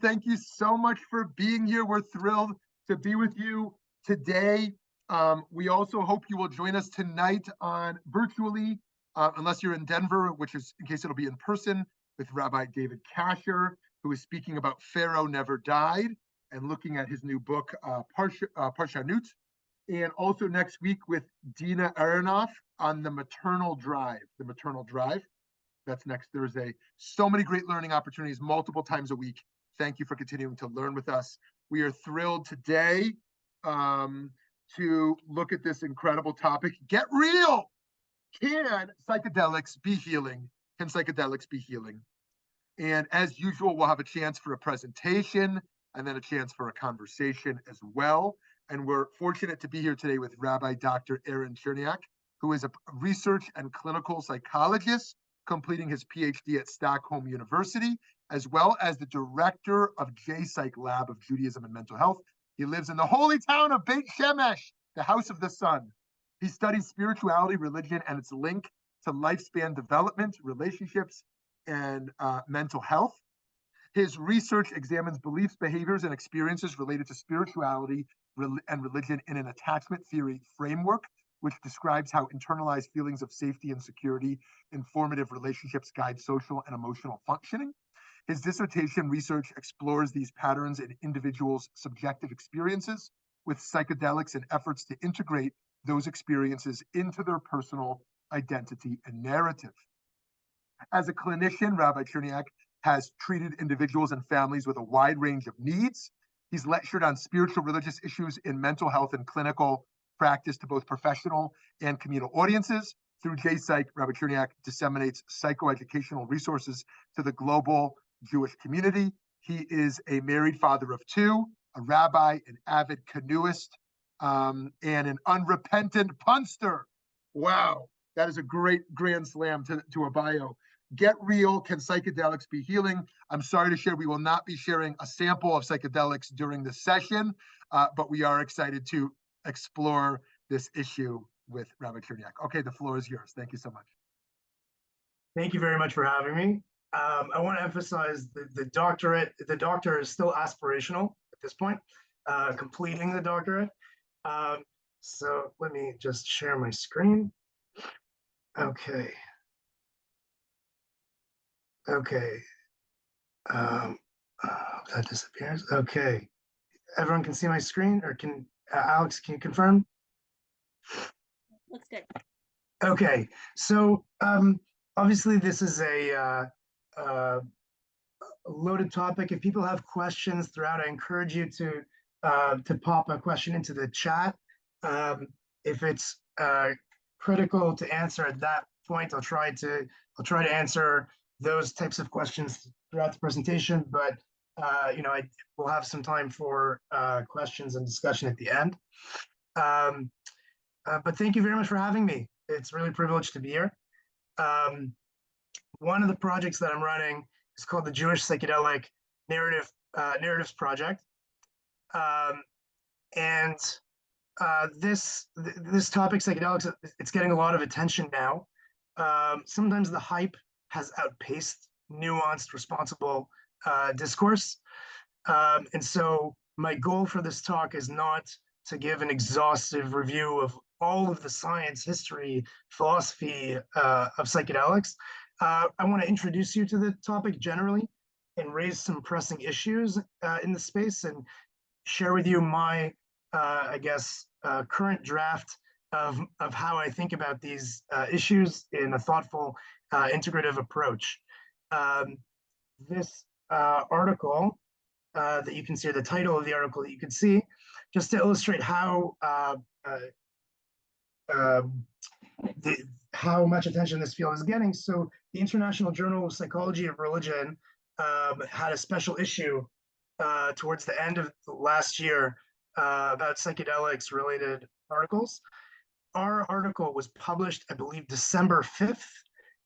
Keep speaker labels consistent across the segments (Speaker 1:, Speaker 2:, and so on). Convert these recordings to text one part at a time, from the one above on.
Speaker 1: Thank you so much for being here. We're thrilled to be with you today. We also hope you will join us tonight on virtually, unless you're in Denver, which is in case it'll be in person, with Rabbi David Kasher, who is speaking about Pharaoh Never Died and looking at his new book, Parshanut. And also next week with Dina Aronoff on the maternal drive. That's next Thursday. So many great learning opportunities multiple times a week. Thank you for continuing to learn with us. We are thrilled today to look at this incredible topic. Get real! Can psychedelics be healing? Can psychedelics be healing? And as usual, we'll have a chance for a presentation and then a chance for a conversation as well. And we're fortunate to be here today with Rabbi Dr. Aaron Cherniak, who is a research and clinical psychologist, completing his Ph.D. at Stockholm University, as well as the director of JPSYCH Lab of Judaism and Mental Health. He lives in the holy town of Beit Shemesh, the house of the sun. He studies spirituality, religion, and its link to lifespan development, relationships, and mental health. His research examines beliefs, behaviors, and experiences related to spirituality and religion in an attachment theory framework, which describes how internalized feelings of safety and security in formative relationships guide social and emotional functioning. His dissertation research explores these patterns in individuals' subjective experiences with psychedelics and efforts to integrate those experiences into their personal identity and narrative. As a clinician, Rabbi Cherniak has treated individuals and families with a wide range of needs. He's lectured on spiritual religious issues in mental health and clinical practice to both professional and communal audiences. Through JPSYCH, Rabbi Cherniak disseminates psychoeducational resources to the global Jewish community. He is a married father of two, a rabbi, an avid canoeist, and an unrepentant punster. Wow, that is a great grand slam to a bio. Get real, can psychedelics be healing? I'm sorry to share, we will not be sharing a sample of psychedelics during the session, but we are excited to explore this issue with Rabbi Cherniak. Okay, the floor is yours. Thank you so much.
Speaker 2: Thank you very much for having me. I want to emphasize the doctorate. The doctor is still aspirational at this point, completing the doctorate. So let me just share my screen. Okay. That disappears. Okay. Everyone can see my screen, or can Alex, can you confirm?
Speaker 3: Looks good.
Speaker 2: Okay. So obviously this is a loaded topic. If people have questions throughout, I encourage you to pop a question into the chat. If it's critical to answer at that point, I'll try to answer those types of questions throughout the presentation. But I will have some time for questions and discussion at the end. But thank you very much for having me. It's really a privilege to be here. One of the projects that I'm running is called the Jewish Psychedelic Narratives Project. This topic, psychedelics, it's getting a lot of attention now. Sometimes the hype has outpaced nuanced, responsible discourse. And so my goal for this talk is not to give an exhaustive review of all of the science, history, philosophy of psychedelics. I want to introduce you to the topic generally and raise some pressing issues in the space and share with you my, current draft of how I think about these issues in a thoughtful, integrative approach. This article that you can see, the title of the article that you can see, just to illustrate how much attention this field is getting. So the International Journal of Psychology of Religion had a special issue towards the end of last year about psychedelics related articles. Our article was published, I believe, December 5th.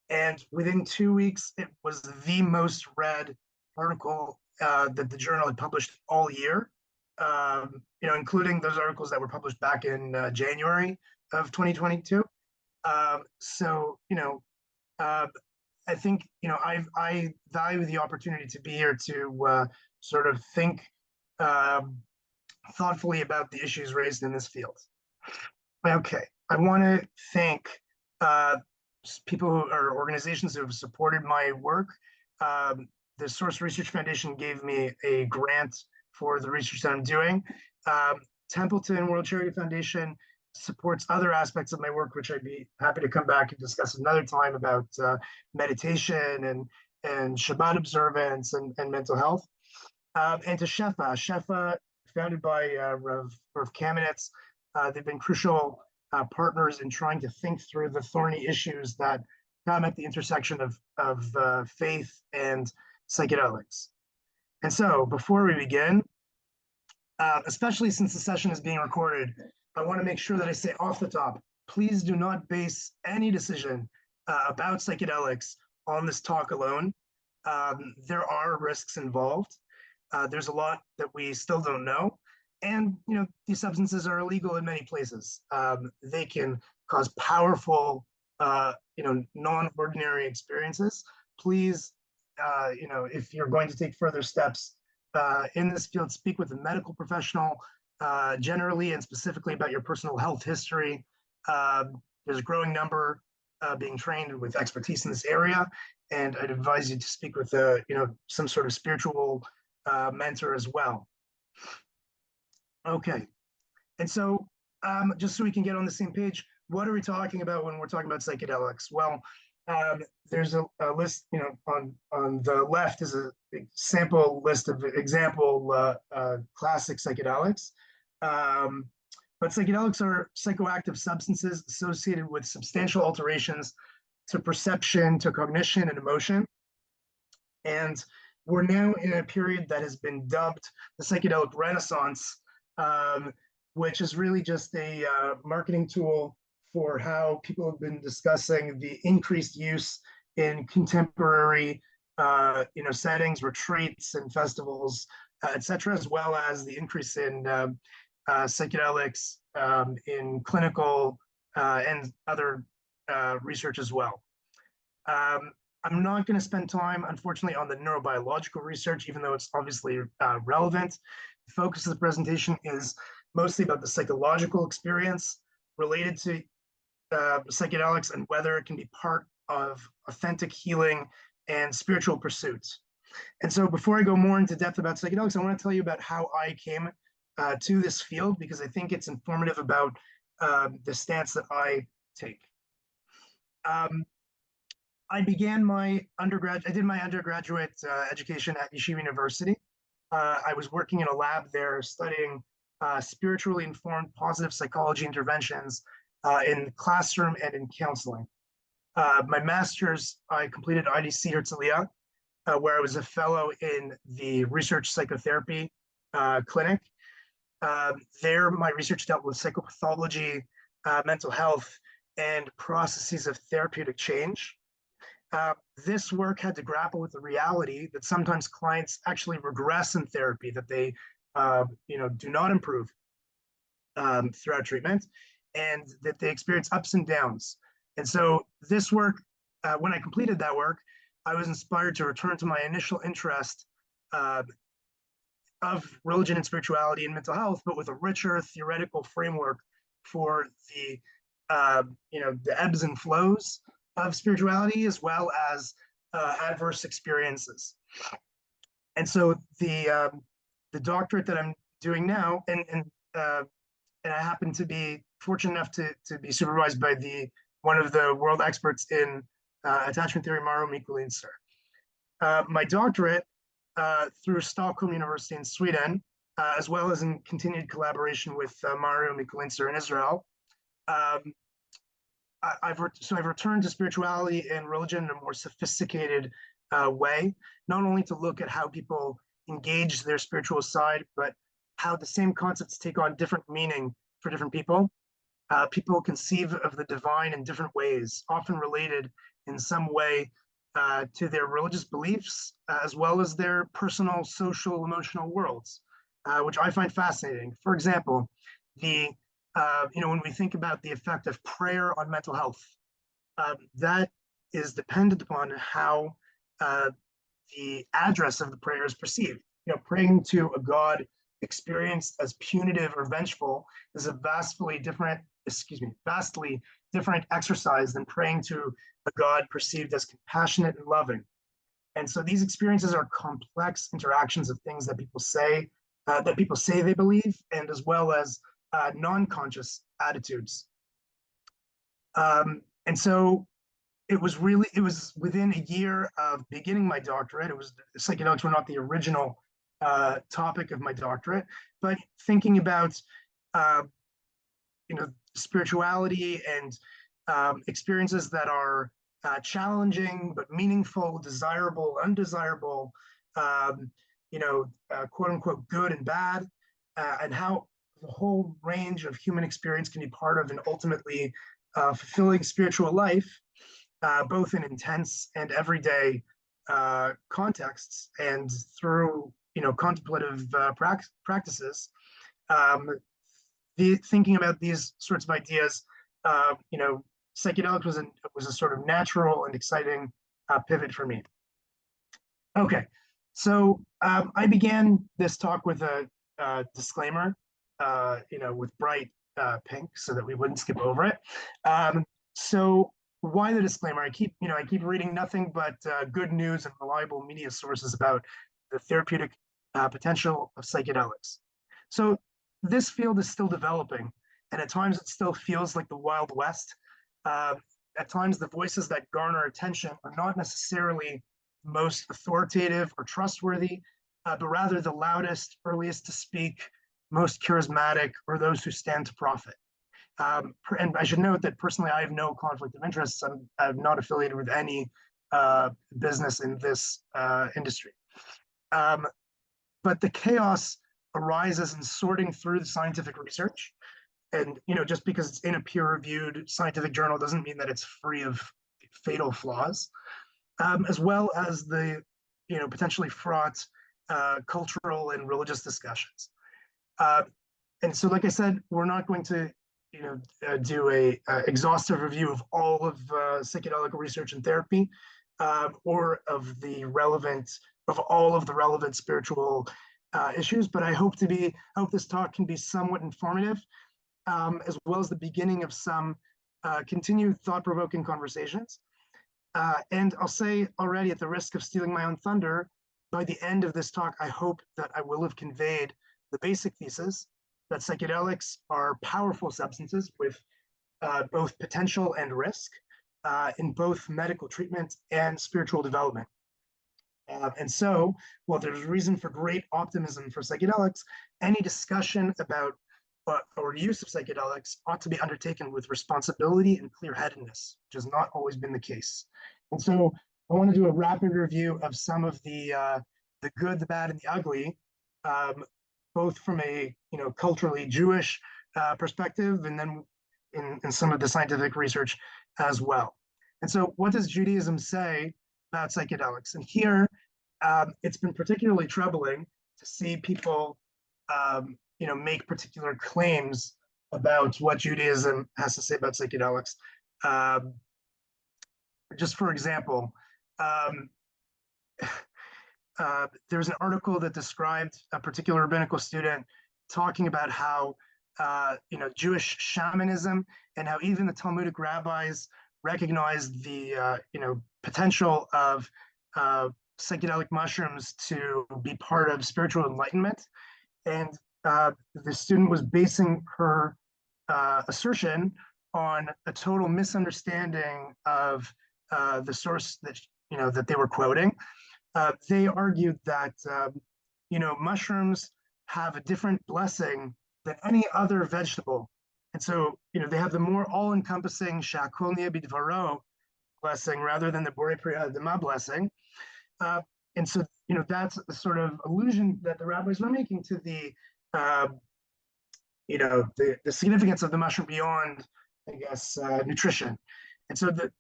Speaker 2: And within 2 weeks, it was the most read article that the journal had published all year, including those articles that were published back in January of 2022. I think, I value the opportunity to be here to sort of think thoughtfully about the issues raised in this field. Okay, I want to thank uh, people or organizations who have supported my work. Um, the Source Research Foundation gave me a grant for the research that I'm doing. Um, Templeton World Charity Foundation supports other aspects of my work, which I'd be happy to come back and discuss another time about meditation and Shabbat observance and mental health. And to Shefa, founded by Rav Kamenetz, they've been crucial partners in trying to think through the thorny issues that come at the intersection of faith and psychedelics. And so, before we begin, especially since the session is being recorded, I want to make sure that I say off the top, please do not base any decision about psychedelics on this talk alone. There are risks involved. There's a lot that we still don't know. And, these substances are illegal in many places. They can cause powerful, non-ordinary experiences. Please, if you're going to take further steps in this field, speak with a medical professional generally and specifically about your personal health history. There's a growing number being trained with expertise in this area, and I'd advise you to speak with some sort of spiritual mentor as well. Okay, and so just so we can get on the same page, what are we talking about when we're talking about psychedelics? Well, there's a list, on the left is a sample list of example classic psychedelics. But psychedelics are psychoactive substances associated with substantial alterations to perception, to cognition, and emotion. And we're now in a period that has been dubbed the psychedelic renaissance, which is really just a marketing tool for how people have been discussing the increased use in contemporary settings, retreats and festivals, etc., as well as the increase in psychedelics in clinical and other research as well. I'm not going to spend time, unfortunately, on the neurobiological research, even though it's obviously relevant. The focus of the presentation is mostly about the psychological experience related to psychedelics and whether it can be part of authentic healing and spiritual pursuits. And so before I go more into depth about psychedelics, I want to tell you about how I came to this field, because I think it's informative about the stance that I take. I did my undergraduate education at Yeshiva University. I was working in a lab there studying spiritually informed positive psychology interventions in the classroom and in counseling. My master's, I completed IDC Herzliya, where I was a fellow in the research psychotherapy clinic. There, my research dealt with psychopathology, mental health, and processes of therapeutic change. This work had to grapple with the reality that sometimes clients actually regress in therapy, that they do not improve throughout treatment, and that they experience ups and downs. And so this work, when I completed that work, I was inspired to return to my initial interest of religion and spirituality and mental health, but with a richer theoretical framework for the ebbs and flows of spirituality, as well as adverse experiences. And so the doctorate that I'm doing now, and I happen to be fortunate enough to be supervised by one of the world experts in attachment theory, Mario Mikulincer. My doctorate through Stockholm University in Sweden, as well as in continued collaboration with Mario Mikulincer in Israel. I've returned to spirituality and religion in a more sophisticated way, not only to look at how people engage their spiritual side, but how the same concepts take on different meaning for different people. People conceive of the divine in different ways, often related in some way to their religious beliefs, as well as their personal, social, emotional worlds, which I find fascinating. For example, when we think about the effect of prayer on mental health, that is dependent upon how the address of the prayer is perceived. praying to a god experienced as punitive or vengeful is a vastly different exercise than praying to a god perceived as compassionate and loving. And so these experiences are complex interactions of things that people say they believe, and as well as non-conscious attitudes. And so it was within a year of beginning my doctorate. Psychedelics were not the original topic of my doctorate, but thinking about spirituality and experiences that are challenging but meaningful, desirable, undesirable, quote unquote good and bad, and how the whole range of human experience can be part of an ultimately fulfilling spiritual life, both in intense and everyday contexts and through contemplative practices. Thinking about these sorts of ideas, psychedelics was a sort of natural and exciting pivot for me. Okay, so I began this talk with a disclaimer, with bright pink, so that we wouldn't skip over it. So why the disclaimer? I keep reading nothing but good news and reliable media sources about the therapeutic potential of psychedelics. So this field is still developing, and at times it still feels like the Wild West. At times the voices that garner attention are not necessarily most authoritative or trustworthy, but rather the loudest, earliest to speak, most charismatic, or those who stand to profit. And I should note that personally, I have no conflict of interest. I'm not affiliated with any business in this industry. But the chaos arises in sorting through the scientific research. And just because it's in a peer-reviewed scientific journal doesn't mean that it's free of fatal flaws, as well as the potentially fraught cultural and religious discussions. And so, like I said, we're not going to do a exhaustive review of all of psychedelic research and therapy, or of all of the relevant spiritual issues. But I hope this talk can be somewhat informative, as well as the beginning of some continued thought-provoking conversations. And I'll say already, at the risk of stealing my own thunder, by the end of this talk, I hope that I will have conveyed the basic thesis that psychedelics are powerful substances with both potential and risk in both medical treatment and spiritual development. And so, while there's reason for great optimism for psychedelics, any discussion about or use of psychedelics ought to be undertaken with responsibility and clear-headedness, which has not always been the case. And so I want to do a rapid review of some of the good, the bad, and the ugly, both from a culturally Jewish perspective, and then in some of the scientific research as well. And so what does Judaism say about psychedelics? And here, it's been particularly troubling to see people make particular claims about what Judaism has to say about psychedelics. Just for example, there's an article that described a particular rabbinical student talking about how Jewish shamanism, and how even the Talmudic rabbis recognized the potential of psychedelic mushrooms to be part of spiritual enlightenment. And the student was basing her assertion on a total misunderstanding of the source that they were quoting. They argued that mushrooms have a different blessing than any other vegetable, and so they have the more all-encompassing shakol niyeh bidvaro blessing rather than the borei pri ha'adama blessing. And so that's the sort of allusion that the rabbis were making to the significance of the mushroom beyond, I guess, nutrition. And so the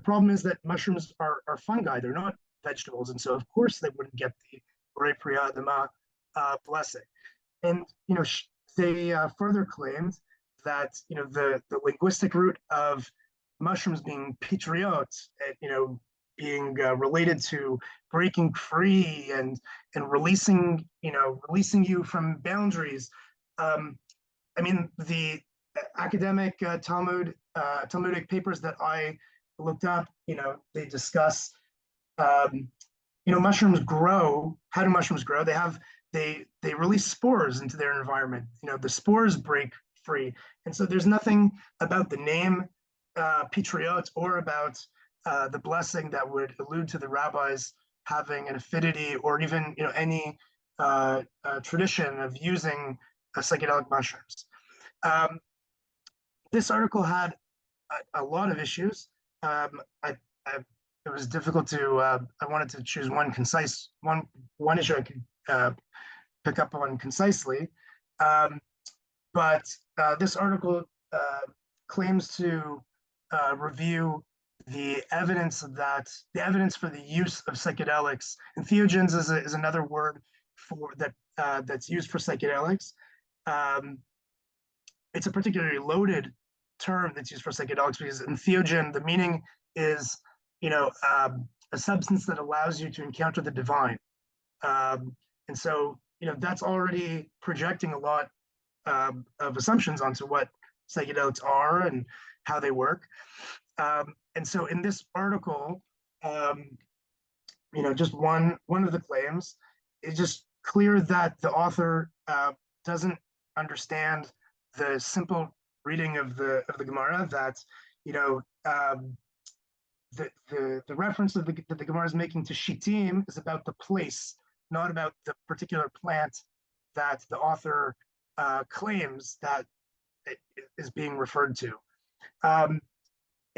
Speaker 2: problem is that mushrooms are fungi; they're not vegetables, and so of course they wouldn't get the borei pri ha'adama blessing. And they further claimed that the linguistic root of mushrooms being patriot, being related to breaking free and releasing, releasing you from boundaries. I mean, the academic Talmudic papers that I looked up, they discuss, um, mushrooms grow. How do mushrooms grow? They release spores into their environment. The spores break free, and so there's nothing about the name Patriot or about the blessing that would allude to the rabbis having an affinity or even any tradition of using psychedelic mushrooms. Um, this article had a lot of issues. I it was difficult to. I wanted to choose one issue I could pick up on concisely, um, but this article claims to review the evidence for the use of psychedelics. Entheogens is another word for that that's used for psychedelics. Um, it's a particularly loaded term that's used for psychedelics because entheogen, the meaning is, a substance that allows you to encounter the divine. And so, that's already projecting a lot of assumptions onto what psychedelics are and how they work. And so in this article, just one of the claims is just clear that the author doesn't understand the simple reading of the Gemara, that the reference that the Gemara is making to Shittim is about the place, not about the particular plant that the author claims that it is being referred to.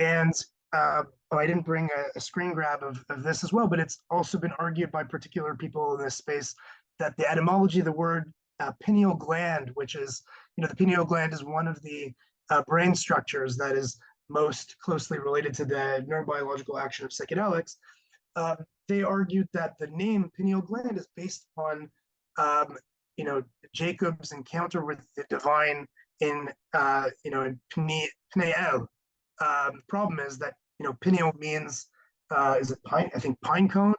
Speaker 2: And I didn't bring a screen grab of this as well, but it's also been argued by particular people in this space that the etymology of the word pineal gland, which is, the pineal gland is one of the brain structures that is most closely related to the neurobiological action of psychedelics. They argued that the name pineal gland is based on, Jacob's encounter with the divine in, in Pneel. The problem is that, pineal means, is it pine? I think pine cone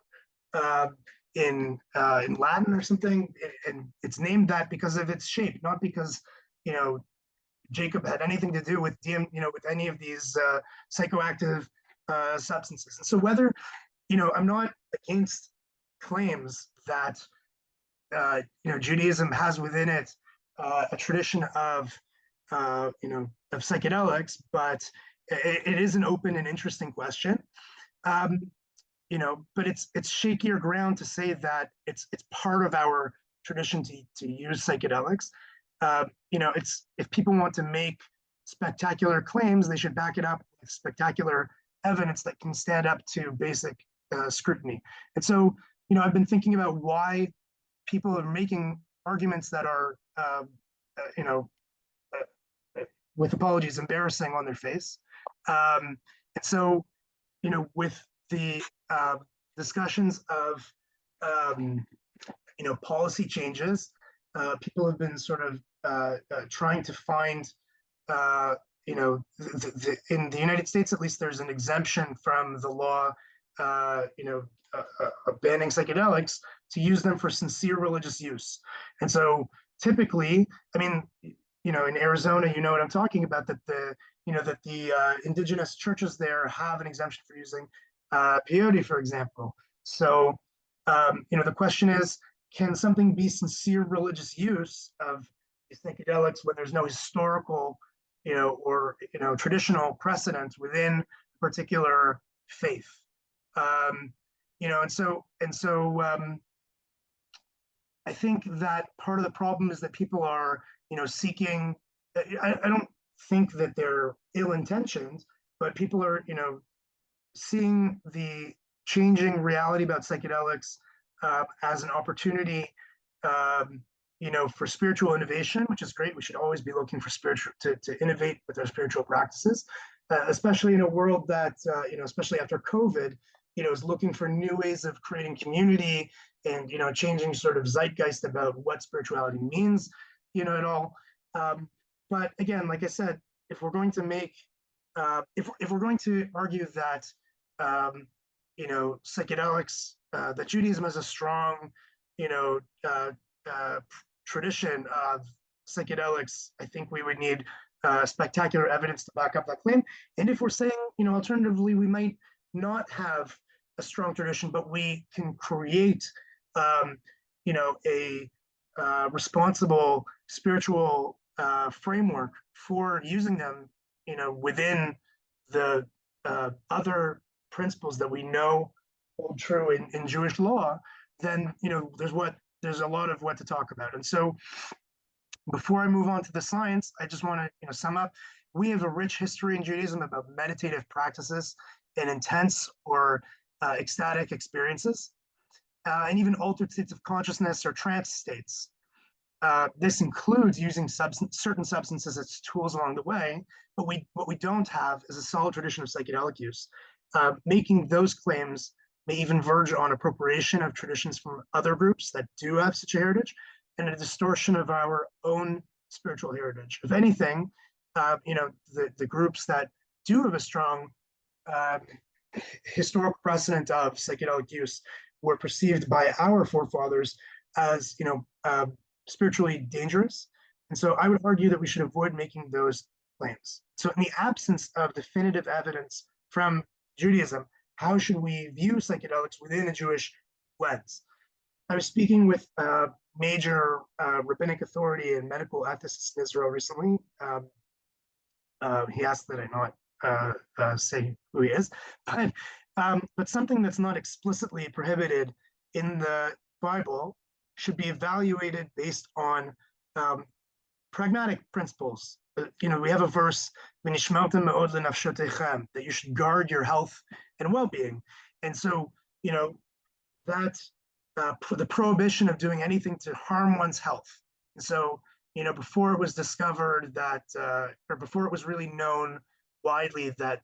Speaker 2: in Latin or something, and it's named that because of its shape, not because Jacob had anything to do with with any of these psychoactive substances. And so whether I'm not against claims that Judaism has within it a tradition of of psychedelics, but it is an open and interesting question. But it's shakier ground to say that it's part of our tradition to use psychedelics. It's, if people want to make spectacular claims, they should back it up with spectacular evidence that can stand up to basic scrutiny. And so, I've been thinking about why people are making arguments that are, with apologies, embarrassing on their face. And so, with the discussions of, policy changes, people have been sort of trying to find, in the United States, at least, there's an exemption from the law, banning psychedelics to use them for sincere religious use. And so typically, I mean, in Arizona, what I'm talking about, that the indigenous churches there have an exemption for using peyote, for example. So, the question is, can something be sincere religious use of psychedelics when there's no historical, or traditional precedent within a particular faith? And so I think that part of the problem is that people are, seeking. I don't think that they're ill-intentioned, but people are, seeing the changing reality about psychedelics as an opportunity, for spiritual innovation, which is great. We should always be looking for spiritual to innovate with our spiritual practices, especially in a world that, especially after COVID, is looking for new ways of creating community and, changing sort of zeitgeist about what spirituality means, at all. But again, like I said, if we're going to make, if we're going to argue that, psychedelics, that Judaism has a strong, you know, tradition of psychedelics. I think we would need spectacular evidence to back up that claim. And if we're saying, alternatively, we might not have a strong tradition, but we can create, a responsible spiritual framework for using them, within the other principles that we know hold true in Jewish law, then there's a lot of what to talk about. And so before I move on to the science, I just want to sum up. We have a rich history in Judaism about meditative practices and intense or ecstatic experiences, and even altered states of consciousness or trance states. This includes using certain substances as tools along the way, but what we don't have is a solid tradition of psychedelic use. Making those claims may even verge on appropriation of traditions from other groups that do have such a heritage, and a distortion of our own spiritual heritage. If anything, the groups that do have a strong historical precedent of psychedelic use were perceived by our forefathers as, spiritually dangerous. And so I would argue that we should avoid making those claims. So in the absence of definitive evidence from Judaism, how should we view psychedelics within a Jewish lens? I was speaking with a major rabbinic authority and medical ethicist in Israel recently. He asked that I not say who he is, but something that's not explicitly prohibited in the Bible should be evaluated based on pragmatic principles. We have a verse, that you should guard your health and well-being. And so, that the prohibition of doing anything to harm one's health. And so, before it was discovered that, or before it was really known widely that,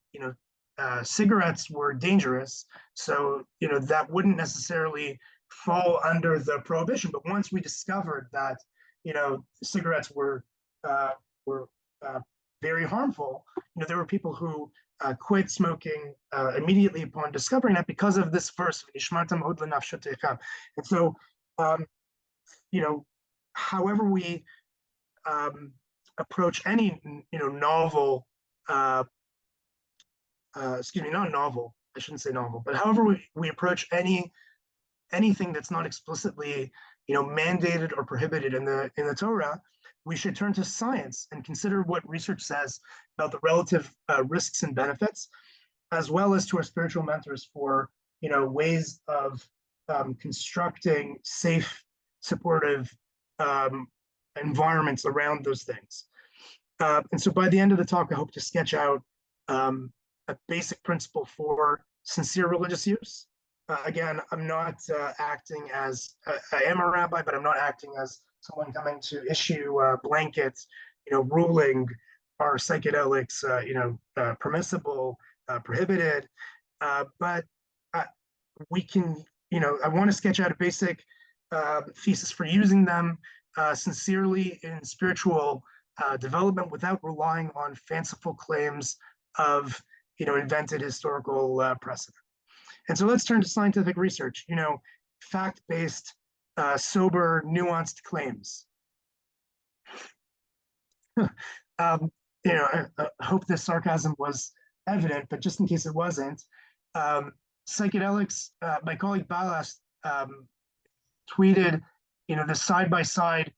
Speaker 2: cigarettes were dangerous, so, that wouldn't necessarily fall under the prohibition. But once we discovered that, cigarettes were very harmful, there were people who quit smoking immediately upon discovering that because of this verse. And so, however we approach any, novel, not novel, I shouldn't say novel, but however we approach anything that's not explicitly, mandated or prohibited in the Torah, we should turn to science and consider what research says about the relative risks and benefits, as well as to our spiritual mentors for, ways of constructing safe, supportive environments around those things. And so by the end of the talk, I hope to sketch out a basic principle for sincere religious use. Again, I'm not acting as, I am a rabbi, but I'm not acting as someone coming to issue blankets, ruling are psychedelics, permissible, prohibited. But we can, I want to sketch out a basic thesis for using them sincerely in spiritual development without relying on fanciful claims of, invented historical precedent. And so let's turn to scientific research, fact-based, sober, nuanced claims. I hope this sarcasm was evident, but just in case it wasn't, psychedelics, my colleague Balas tweeted, the side-by-side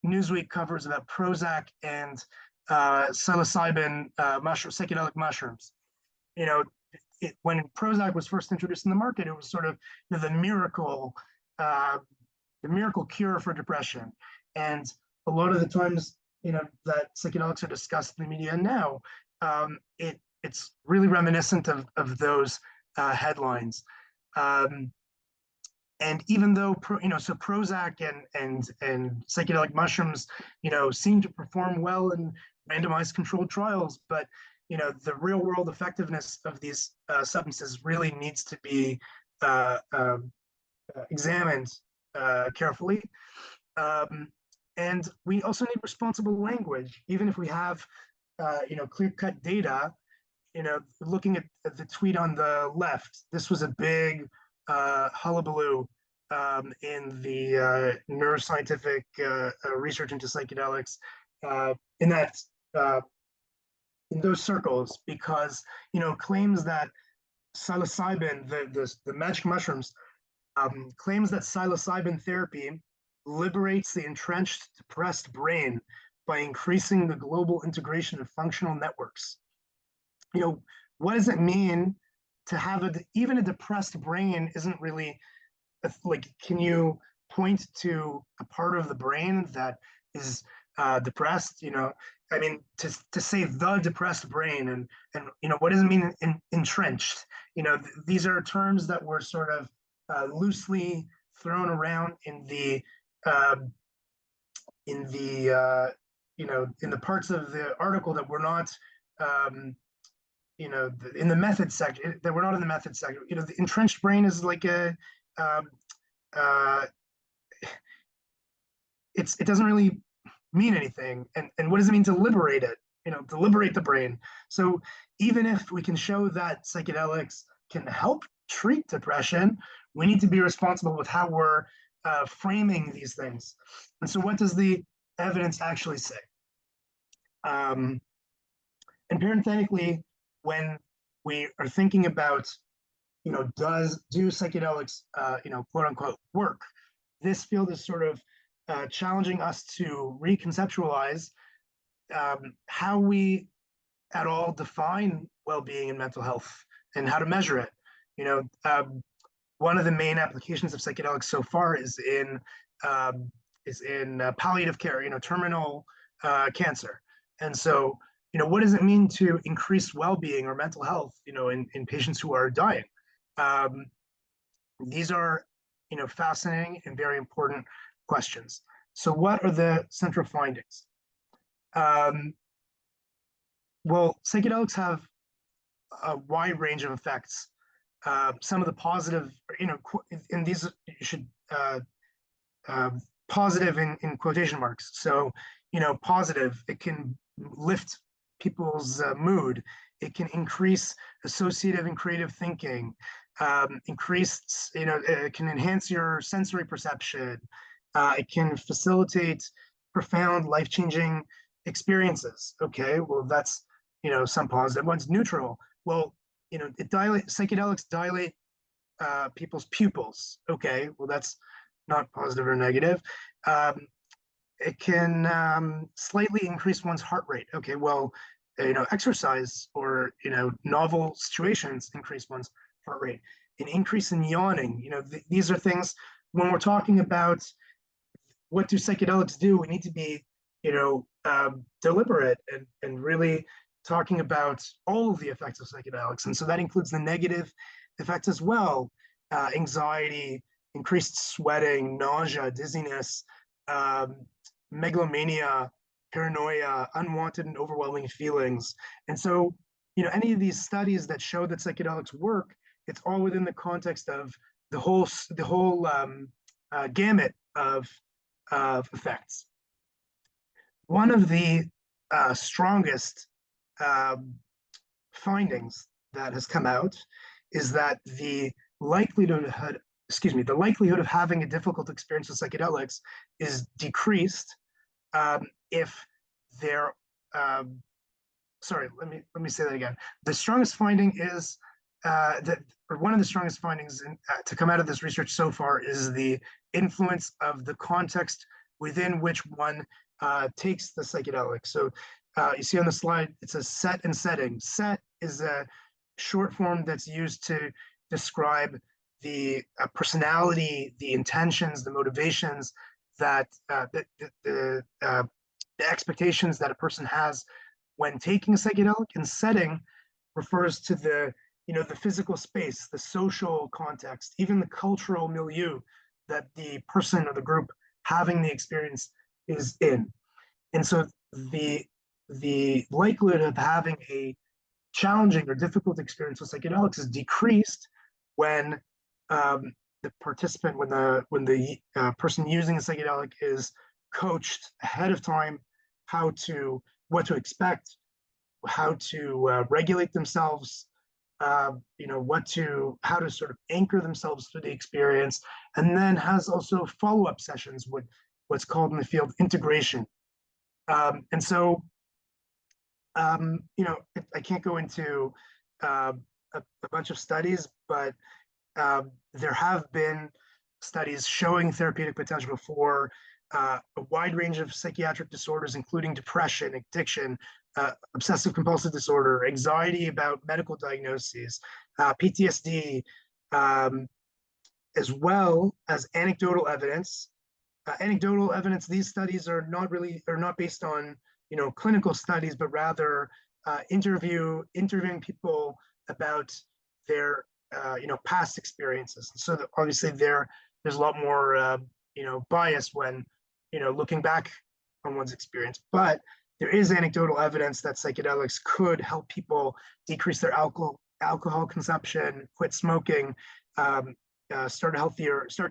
Speaker 2: Newsweek covers about Prozac and psilocybin psychedelic mushrooms. When Prozac was first introduced in the market, it was sort of the miracle cure for depression. And a lot of the times, that psychedelics are discussed in the media now, it's really reminiscent of those headlines. And even though, so Prozac and psychedelic mushrooms, seem to perform well in randomized controlled trials, but the real world effectiveness of these substances really needs to be examined carefully. And we also need responsible language. Even if we have, clear-cut data, looking at the tweet on the left, this was a big hullabaloo in the neuroscientific research into psychedelics in that in those circles, because claims that psilocybin, the magic mushrooms, claims that psilocybin therapy liberates the entrenched, depressed brain by increasing the global integration of functional networks. What does it mean to have even a depressed brain? Isn't really like, can you point to a part of the brain that is depressed? I mean, to say the depressed brain, and what does it mean entrenched? These are terms that were sort of loosely thrown around in the in the parts of the article that were not in the method section, that were not in the method section. The entrenched brain is like a it doesn't really mean anything. And what does it mean to liberate it? To liberate the brain. So even if we can show that psychedelics can help treat depression, we need to be responsible with how we're framing these things. And so what does the evidence actually say? And parenthetically, when we are thinking about, do psychedelics, quote unquote, work? This field is sort of challenging us to reconceptualize how we at all define well-being and mental health and how to measure it. One of the main applications of psychedelics so far is in palliative care, terminal cancer. And so, what does it mean to increase well-being or mental health, in patients who are dying? These are, fascinating and very important questions. So what are the central findings? Well, psychedelics have a wide range of effects. Some of the positive, and these you should positive in quotation marks. So, positive, it can lift people's mood. It can increase associative and creative thinking. It can enhance your sensory perception. It can facilitate profound, life-changing experiences. Okay, well, that's some positive ones. Neutral. Well, psychedelics dilate people's pupils. Okay, well, that's not positive or negative. It can slightly increase one's heart rate. Okay, well, exercise or novel situations increase one's heart rate. An increase in yawning. These are things when we're talking about what do psychedelics do. We need to be deliberate and really talking about all of the effects of psychedelics, and so that includes the negative effects as well: anxiety, increased sweating, nausea, dizziness, megalomania, paranoia, unwanted and overwhelming feelings. And so, any of these studies that show that psychedelics work, it's all within the context of the whole gamut of effects. One of the strongest findings that has come out is that the likelihood of having a difficult experience with psychedelics is decreased if they're let me say that again. The strongest finding is one of the strongest findings to come out of this research so far is the influence of the context within which one takes the psychedelic. So you see on the slide, it says set and setting. Set is a short form that's used to describe the personality, the intentions, the motivations, that the expectations that a person has when taking a psychedelic. And setting refers to the physical space, the social context, even the cultural milieu that the person or the group having the experience is in. And so the likelihood of having a challenging or difficult experience with psychedelics is decreased when the participant, when the person using a psychedelic is coached ahead of time what to expect, regulate themselves, how to sort of anchor themselves through the experience, and then has also follow-up sessions with what's called in the field integration. And so, I can't go into a bunch of studies, but there have been studies showing therapeutic potential for a wide range of psychiatric disorders, including depression, addiction, obsessive compulsive disorder, anxiety about medical diagnoses, PTSD, as well as anecdotal evidence. These studies are not based on clinical studies, but rather interviewing people about their past experiences. So obviously there's a lot more bias when looking back on one's experience, but there is anecdotal evidence that psychedelics could help people decrease their alcohol consumption, quit smoking, start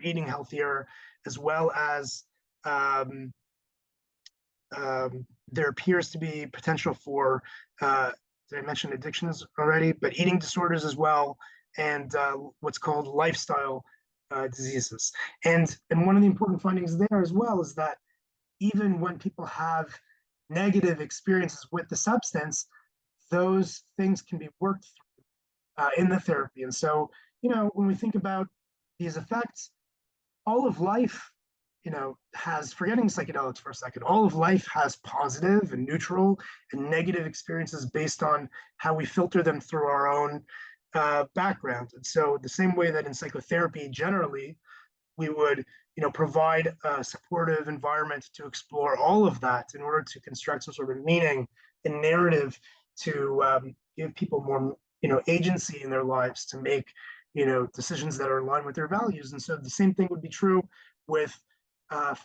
Speaker 2: eating healthier, as well as there appears to be potential for, did I mention addictions already? But eating disorders as well, and what's called lifestyle diseases. And one of the important findings there as well is that even when people have negative experiences with the substance, those things can be worked through in the therapy. And so, when we think about these effects, all of life, has, forgetting psychedelics for a second, all of life has positive and neutral and negative experiences based on how we filter them through our own background. And so the same way that in psychotherapy, generally, we would, provide a supportive environment to explore all of that in order to construct some sort of meaning and narrative to give people more, agency in their lives to make, decisions that are aligned with their values. And so the same thing would be true with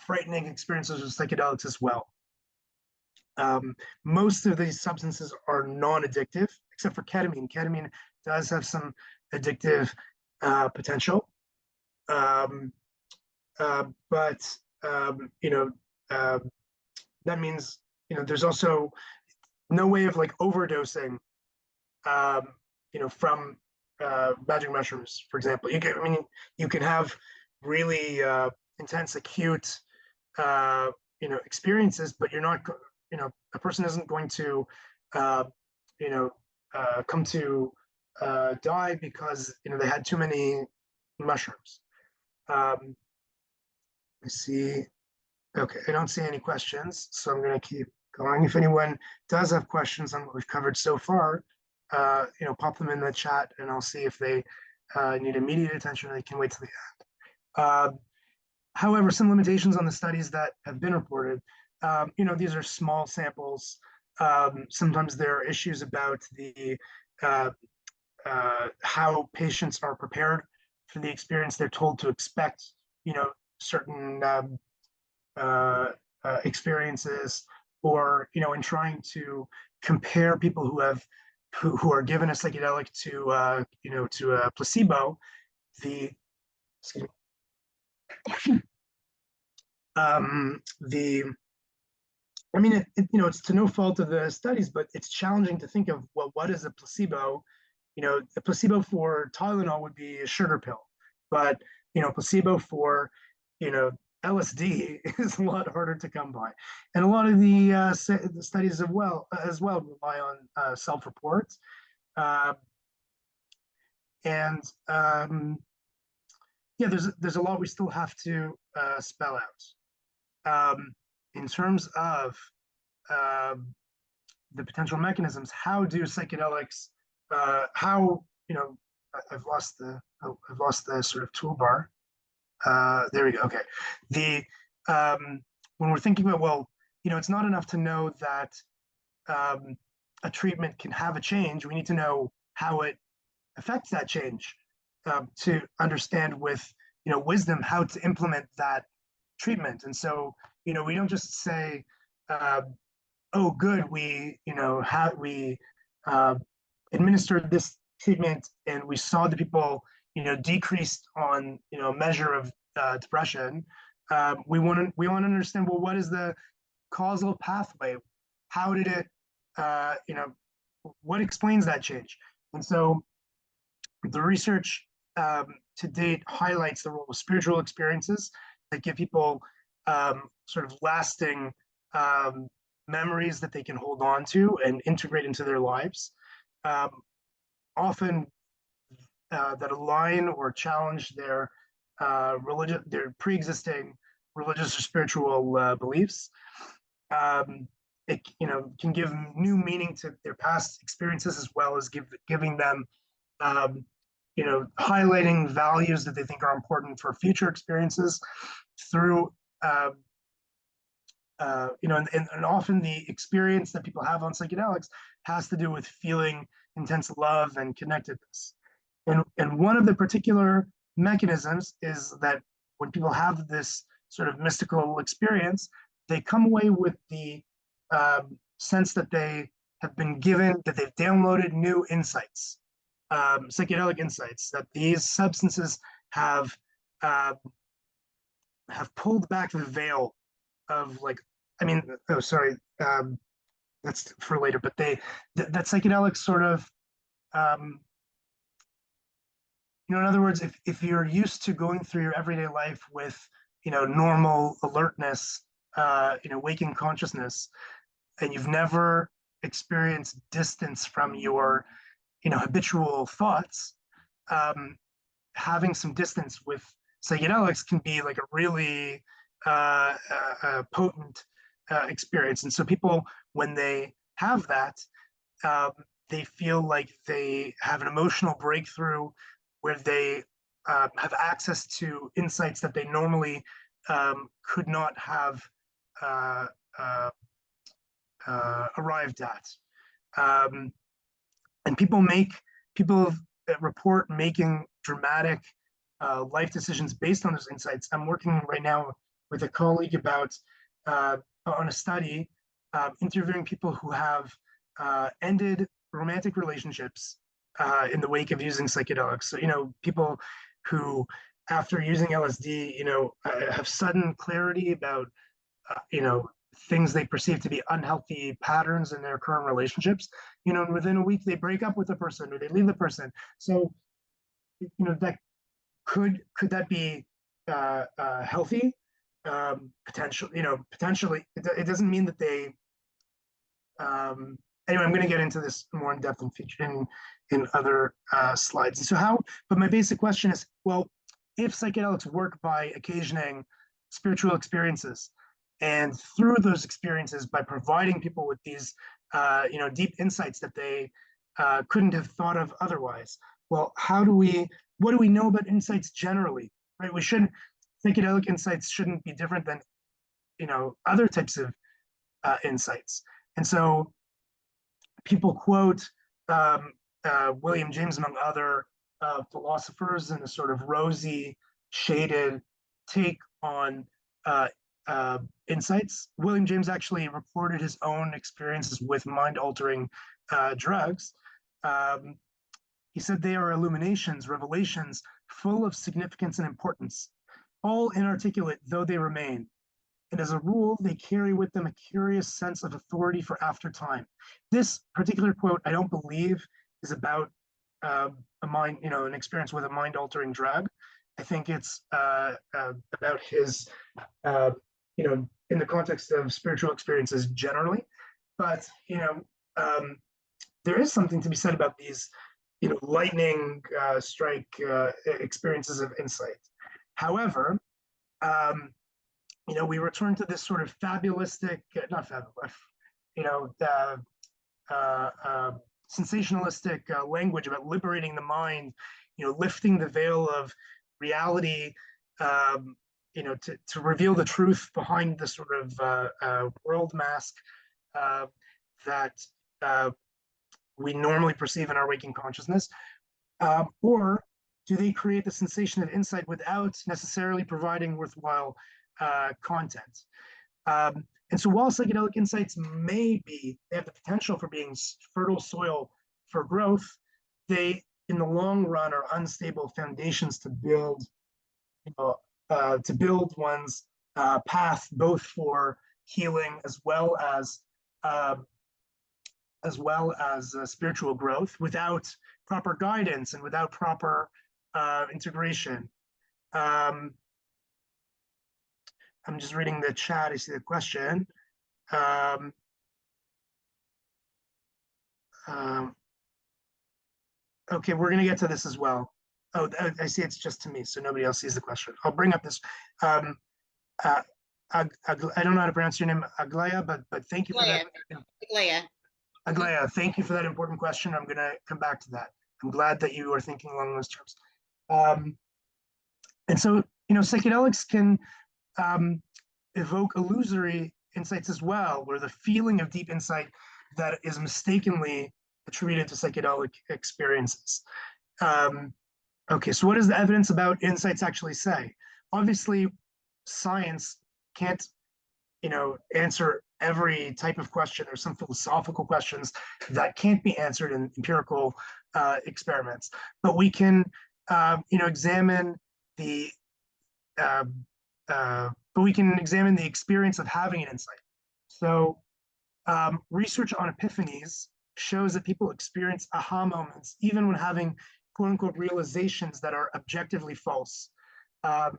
Speaker 2: frightening experiences with psychedelics as well. Most of these substances are non-addictive, except for ketamine. Ketamine does have some addictive potential, but that means there's also no way of like overdosing, from magic mushrooms, for example. You can have really intense, acute, experiences, but you're not, a person isn't going to, come to die because they had too many mushrooms. I see. Okay, I don't see any questions, so I'm going to keep going. If anyone does have questions on what we've covered so far, pop them in the chat, and I'll see if they need immediate attention or they can wait till the end. However, some limitations on the studies that have been reported, these are small samples. Sometimes there are issues about the how patients are prepared for the experience. They're told to expect, certain experiences, or in trying to compare people who are given a psychedelic to to a placebo. Excuse me. It's to no fault of the studies, but it's challenging to think of, well, what is a placebo? A placebo for Tylenol would be a sugar pill, but placebo for LSD is a lot harder to come by, and a lot of the studies as well rely on self-reports, and there's a lot we still have to spell out. In terms of the potential mechanisms, how do psychedelics, I've lost the sort of toolbar. There we go. Okay. When we're thinking about, well, it's not enough to know that a treatment can have a change. We need to know how it affects that change, to understand with wisdom how to implement that treatment. And so we don't just say, oh, good, we administered this treatment and we saw the people decreased on a measure of depression. We want to understand, well, what is the causal pathway? How did it what explains that change? And so the research to date highlights the role of spiritual experiences that give people sort of lasting memories that they can hold on to and integrate into their lives. Often that align or challenge their their pre-existing religious or spiritual beliefs. It can give new meaning to their past experiences as well as giving them um, highlighting values that they think are important for future experiences through and often the experience that people have on psychedelics has to do with feeling intense love and connectedness. And one of the particular mechanisms is that when people have this sort of mystical experience, they come away with the sense that they have been given, that they've downloaded new insights, psychedelic insights, that these substances have uh, have pulled back the veil of like, I mean, oh, sorry, that's for later, but that psychedelics sort of, um, in other words, if you're used to going through your everyday life with, normal alertness, waking consciousness, and you've never experienced distance from your, habitual thoughts, having some distance with psychedelics can be like a really potent experience. And so people, when they have that, um, they feel like they have an emotional breakthrough where they have access to insights that they normally could not have uh, uh, arrived at. Um, and people report making dramatic life decisions based on those insights. I'm working right now with a colleague about on a study interviewing people who have ended romantic relationships in the wake of using psychedelics. So, people who, after using LSD, have sudden clarity about, things they perceive to be unhealthy patterns in their current relationships, and within a week they break up with the person or they leave the person. So, that could that be healthy? Potentially, it doesn't mean that they anyway, I'm going to get into this more in depth in other slides. And so but my basic question is, well, if psychedelics work by occasioning spiritual experiences, and through those experiences, by providing people with these, deep insights that they couldn't have thought of otherwise, well, what do we know about insights generally, right? Psychedelic insights shouldn't be different than, other types of insights. And so people quote William James, among other philosophers, in a sort of rosy, shaded take on insights. William James actually reported his own experiences with mind-altering drugs. He said they are illuminations, revelations, full of significance and importance, all inarticulate though they remain. And as a rule, they carry with them a curious sense of authority for after time. This particular quote, I don't believe, is about an experience with a mind-altering drug. I think it's about his, in the context of spiritual experiences generally. But there is something to be said about these, lightning strike experiences of insight. However, we return to this sort of fabulistic, not fabulous, sensationalistic language about liberating the mind, lifting the veil of reality, to reveal the truth behind the sort of world mask that we normally perceive in our waking consciousness, or do they create the sensation of insight without necessarily providing worthwhile content? And so while psychedelic insights they have the potential for being fertile soil for growth, they, in the long run, are unstable foundations to build one's path, both for healing as well as as well as spiritual growth without proper guidance and without proper integration. I'm just reading the chat. I see the question. Um, um, okay, we're going to get to this as well. Oh, I see it's just to me, so nobody else sees the question. I'll bring up this. Um, I don't know how to pronounce your name, Aglaya, but thank you for that.
Speaker 3: Aglaya.
Speaker 2: Aglaya, thank you for that important question. I'm going to come back to that. I'm glad that you are thinking along those terms. And so, psychedelics can evoke illusory insights as well, where the feeling of deep insight that is mistakenly attributed to psychedelic experiences. Okay, so what does the evidence about insights actually say? Obviously, science can't, answer every type of question. Or some philosophical questions that can't be answered in empirical experiments. But we can, examine the but we can examine the experience of having an insight. So research on epiphanies shows that people experience aha moments, even when having quote unquote realizations that are objectively false. I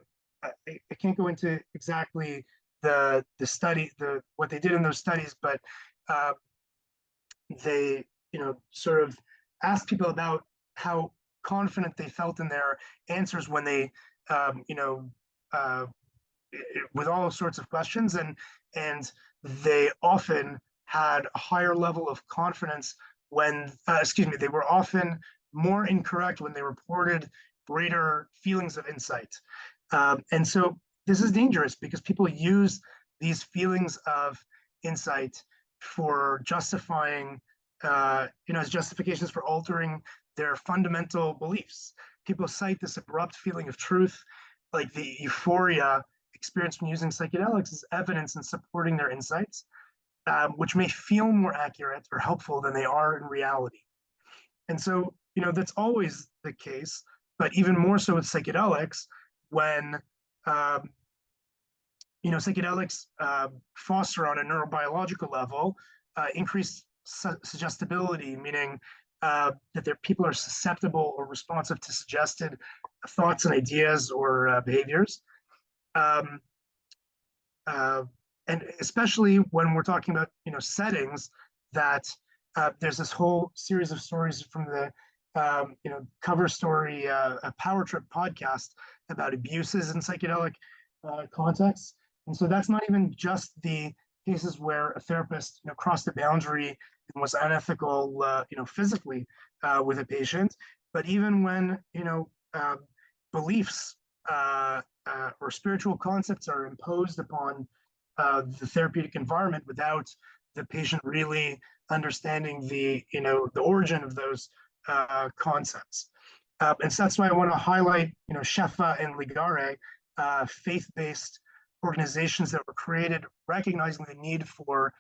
Speaker 2: can't go into exactly the study, what they did in those studies, but they, sort of asked people about how confident they felt in their answers when they, with all sorts of questions, and they often had a higher level of confidence when, they were often more incorrect when they reported greater feelings of insight. And so this is dangerous because people use these feelings of insight for justifying, as justifications for altering their fundamental beliefs. People cite this abrupt feeling of truth, like the euphoria experienced when using psychedelics, as evidence in supporting their insights, which may feel more accurate or helpful than they are in reality. And so, that's always the case, but even more so with psychedelics, when psychedelics foster on a neurobiological level increased suggestibility, meaning that people are susceptible or responsive to suggested thoughts and ideas or behaviors. And especially when we're talking about settings that there's this whole series of stories from the cover story a Power Trip podcast about abuses in psychedelic contexts. And so that's not even just the cases where a therapist crossed the boundary and was unethical physically with a patient, but even when beliefs or spiritual concepts are imposed upon the therapeutic environment without the patient really understanding the origin of those concepts. And so that's why I want to highlight Shefa and Ligare, faith-based organizations that were created recognizing the need for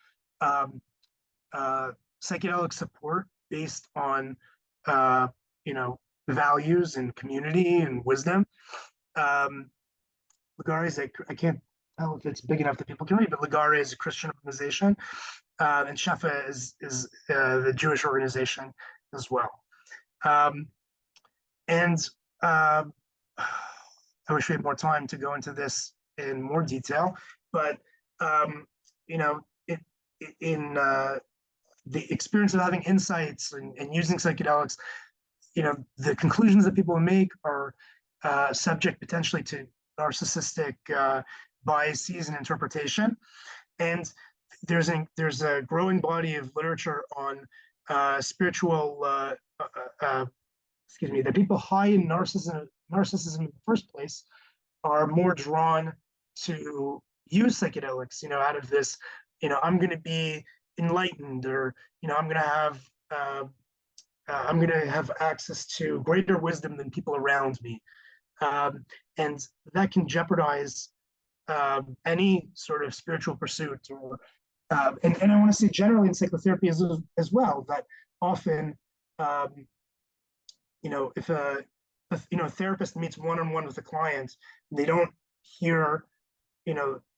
Speaker 2: psychedelic support based on values and community and wisdom. Ligare is I can't tell if it's big enough that people can read, but Ligare is a Christian organization, and Shefa is the Jewish organization as well. And I wish we had more time to go into this in more detail, but in the experience of having insights and using psychedelics, the conclusions that people make are subject potentially to narcissistic biases and interpretation. And there's a growing body of literature on spiritual, that people high in narcissism in the first place are more drawn to use psychedelics, out of this, I'm going to be enlightened, or, I'm going to have access to greater wisdom than people around me. And that can jeopardize any sort of spiritual pursuit, or and I want to say generally in psychotherapy as well, that often if a therapist meets one-on-one with a client, they don't hear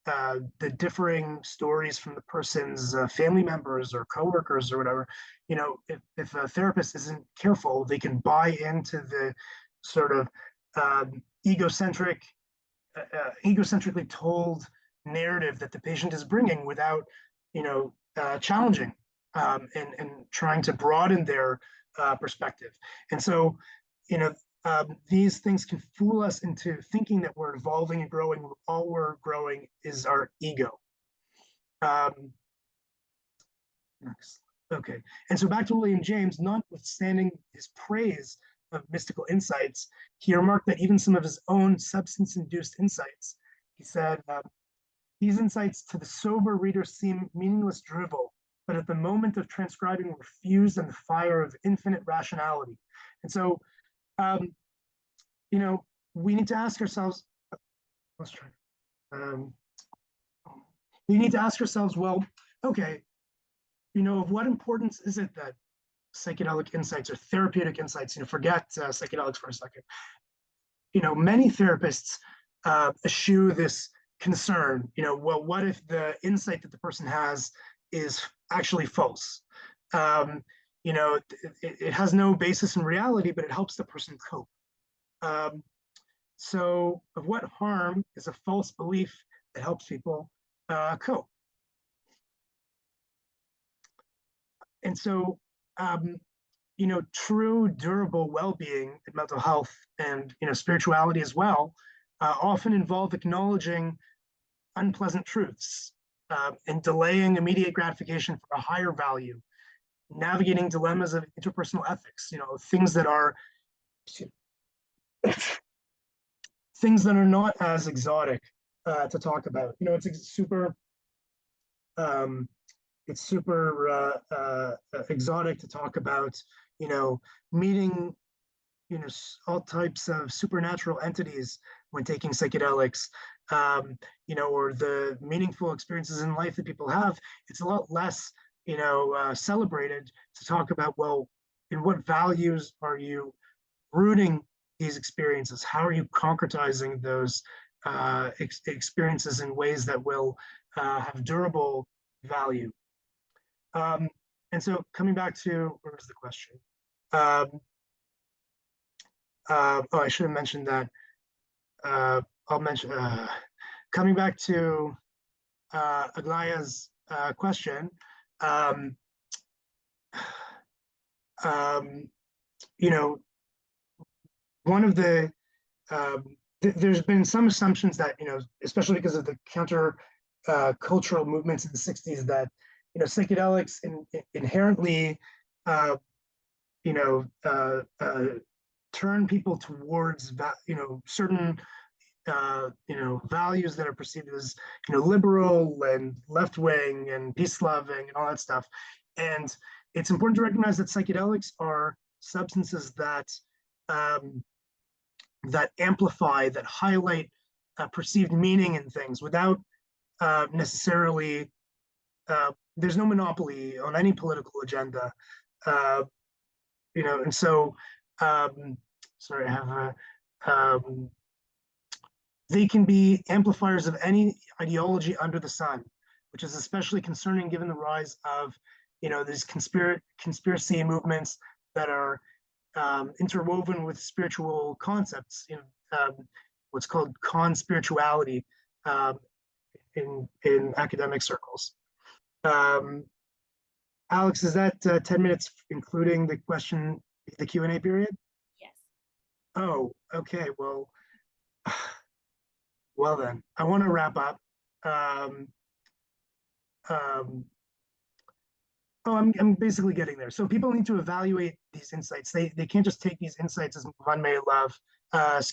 Speaker 2: the differing stories from the person's family members or coworkers or whatever, if a therapist isn't careful, they can buy into the sort of egocentrically told narrative that the patient is bringing without, challenging and trying to broaden their perspective. And so, these things can fool us into thinking that we're evolving and growing. All we're growing is our ego. Next. Okay. And so back to William James, notwithstanding his praise of mystical insights, he remarked that even some of his own substance-induced insights, he said, these insights to the sober reader seem meaningless drivel, but at the moment of transcribing were fused in the fire of infinite rationality. And so, we need to ask ourselves, let's try. We need to ask ourselves, well, okay, of what importance is it that psychedelic insights or therapeutic insights, forget psychedelics for a second. Many therapists eschew this concern, well, what if the insight that the person has is actually false? It has no basis in reality, but it helps the person cope. So of what harm is a false belief that helps people cope? And so, true, durable well-being and mental health and, spirituality as well, often involve acknowledging unpleasant truths and delaying immediate gratification for a higher value, navigating dilemmas of interpersonal ethics, things that are not as exotic to talk about. It's super exotic to talk about, meeting, all types of supernatural entities when taking psychedelics, or the meaningful experiences in life that people have. It's a lot less, celebrated to talk about, well, in what values are you rooting these experiences? How are you concretizing those experiences in ways that will have durable value? And so coming back to, where was the question? I should have mentioned that. I'll mention, coming back to Aglaya's question, one of the, there's been some assumptions that, especially because of the counter cultural movements in the 60s, that psychedelics inherently, turn people towards, certain, values that are perceived as, liberal and left-wing and peace-loving and all that stuff. And it's important to recognize that psychedelics are substances that that amplify, that highlight perceived meaning in things without necessarily. There's no monopoly on any political agenda, and so, sorry, I have they can be amplifiers of any ideology under the sun, which is especially concerning given the rise of, these conspiracy movements that are interwoven with spiritual concepts, what's called conspirituality in academic circles. Alex, is that 10 minutes including the Q&A period?
Speaker 3: Yes.
Speaker 2: Oh, okay. Well, then, I want to wrap up. I'm basically getting there. So people need to evaluate these insights. They can't just take these insights as one may love, as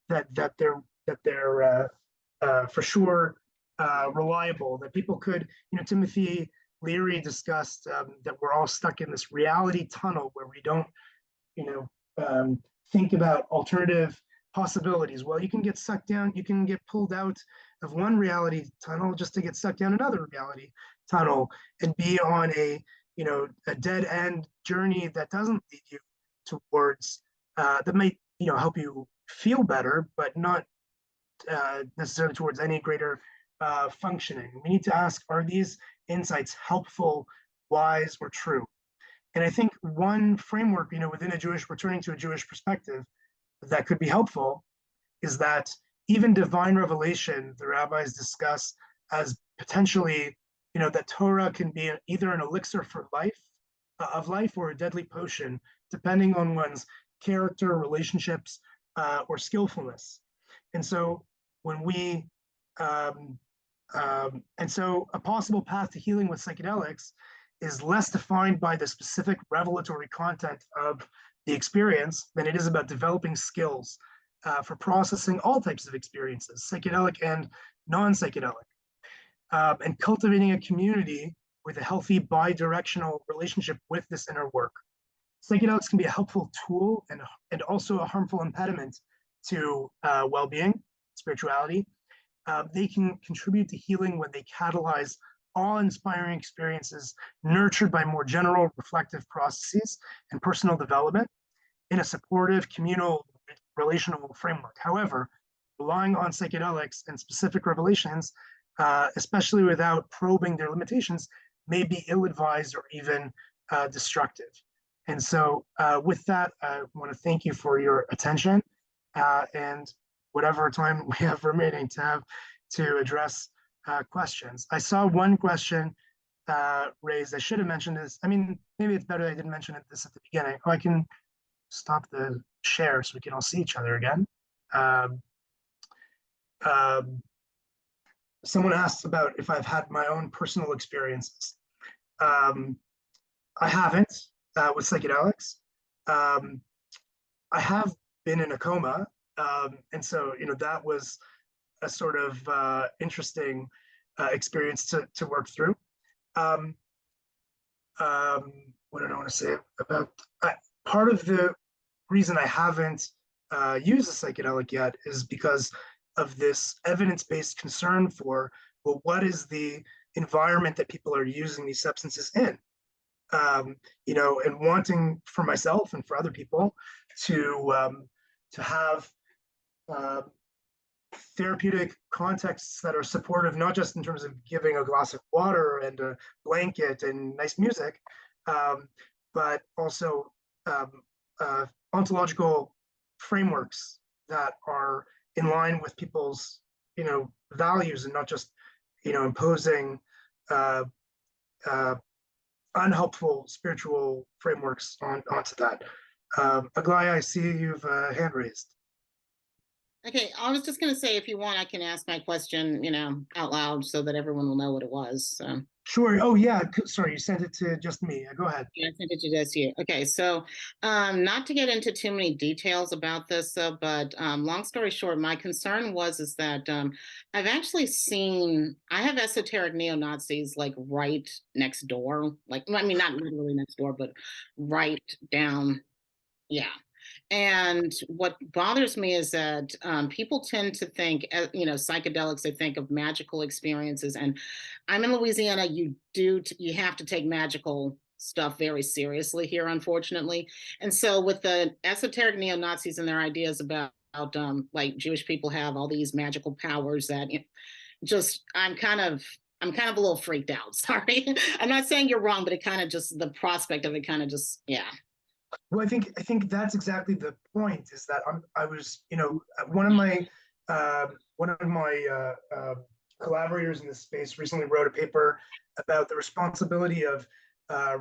Speaker 2: that they're for sure reliable. That people could, Timothy Leary discussed that we're all stuck in this reality tunnel where we don't, think about alternative possibilities. Well, you can get sucked down, you can get pulled out of one reality tunnel just to get sucked down another reality tunnel and be on a dead end journey that doesn't lead you towards that might help you feel better, but not necessarily towards any greater functioning. We need to ask, are these insights helpful, wise, or true? And I think one framework, within returning to a Jewish perspective, that could be helpful is that even divine revelation, the rabbis discuss as potentially, that Torah can be either an elixir for life, of life, or a deadly potion, depending on one's character, relationships, or skillfulness. And so when we, and so a possible path to healing with psychedelics is less defined by the specific revelatory content of the experience than it is about developing skills for processing all types of experiences, psychedelic and non-psychedelic, and cultivating a community with a healthy bi-directional relationship with this inner work. Psychedelics can be a helpful tool and also a harmful impediment to well-being, spirituality. They can contribute to healing when they catalyze awe-inspiring experiences nurtured by more general reflective processes and personal development in a supportive, communal, relational framework. However, relying on psychedelics and specific revelations, especially without probing their limitations, may be ill-advised or even destructive. And so with that, I want to thank you for your attention and whatever time we have remaining to address questions. I saw one question raised. I should have mentioned this. I mean, maybe it's better I didn't mention this at the beginning. Oh, I can stop the share so we can all see each other again. Someone asked about if I've had my own personal experiences. I haven't with psychedelics. I have been in a coma, and so that was a sort of interesting experience to work through. What did I want to say about part of the reason I haven't used a psychedelic yet is because of this evidence-based concern for, well, what is the environment that people are using these substances in? And wanting for myself and for other people to have therapeutic contexts that are supportive, not just in terms of giving a glass of water and a blanket and nice music, but also ontological frameworks that are in line with people's, values, and not just, imposing unhelpful spiritual frameworks onto that. Aglaya, I see you've hand raised.
Speaker 3: Okay, I was just going to say, if you want, I can ask my question, out loud so that everyone will know what it was. So.
Speaker 2: Sure. Oh, yeah. Sorry, you sent it to just me. Go ahead.
Speaker 3: Yeah, I sent it to just you. Okay, so not to get into too many details about this, but long story short, my concern is that I've actually I have esoteric neo-Nazis like right next door. Like, I mean, not literally next door, but right down. Yeah. And what bothers me is that people tend to think, psychedelics, they think of magical experiences. And I'm in Louisiana. You have to take magical stuff very seriously here, unfortunately. And so with the esoteric neo-Nazis and their ideas about like Jewish people have all these magical powers that I'm kind of a little freaked out. Sorry. I'm not saying you're wrong, but it kind of just, the prospect of it kind of just, yeah.
Speaker 2: Well, I think that's exactly the point. Is that I was, one of my collaborators in this space recently wrote a paper about the responsibility of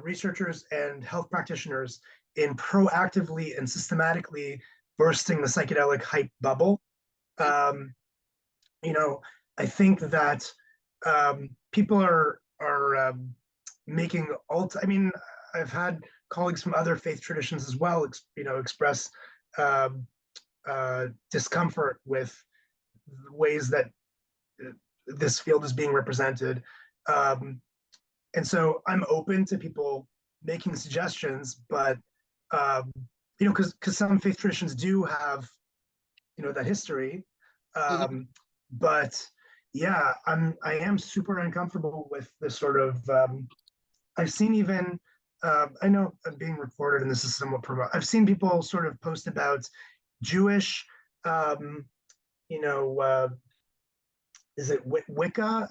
Speaker 2: researchers and health practitioners in proactively and systematically bursting the psychedelic hype bubble. I think that people are making I mean, I've had colleagues from other faith traditions as well, express discomfort with ways that this field is being represented. And so I'm open to people making suggestions, but, because some faith traditions do have, that history. But yeah, I am super uncomfortable with this sort of, I've seen even, I know I'm being recorded and this is somewhat I've seen people sort of post about Jewish, is it Wicca?